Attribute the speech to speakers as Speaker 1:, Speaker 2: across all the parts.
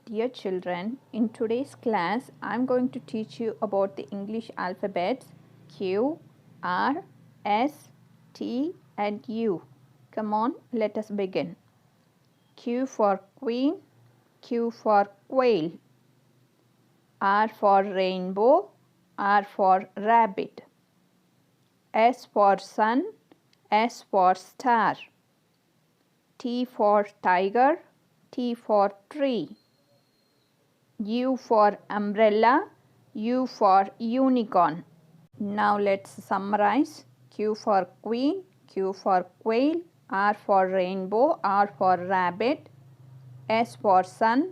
Speaker 1: Dear children, in today's class, I am going to teach you about the English alphabets Q, R, S, T and U. Come on, let us begin. Q for Queen, Q for Quail. R for Rainbow, R for Rabbit. S for Sun, S for Star. T for Tiger, T for Tree. U for umbrella, U for unicorn. Now let's summarize. Q for queen, Q for quail, R for rainbow, R for rabbit, S for sun,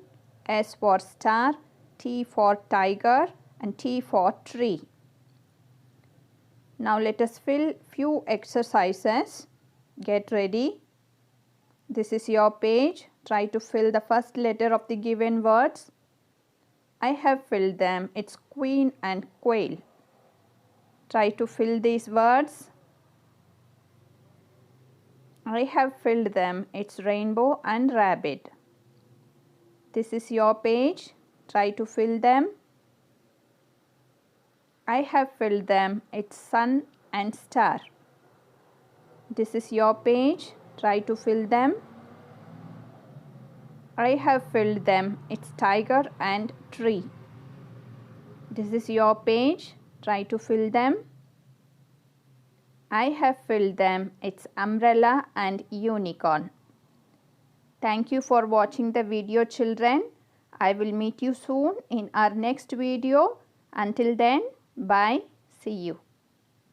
Speaker 1: S for star, T for tiger and T for tree. Now let us fill few exercises. Get ready. This is your page. Try to fill the first letter of the given words. I have filled them. It's queen and quail. Try to fill these words. I have filled them. It's rainbow and rabbit. This is your page. Try to fill them. I have filled them. It's sun and star. This is your page. Try to fill them. I have filled them. It's tiger and tree. This is your page. Try to fill them. I have filled them. It's umbrella and unicorn. Thank you for watching the video, children. I will meet you soon in our next video. Until then, bye. See you.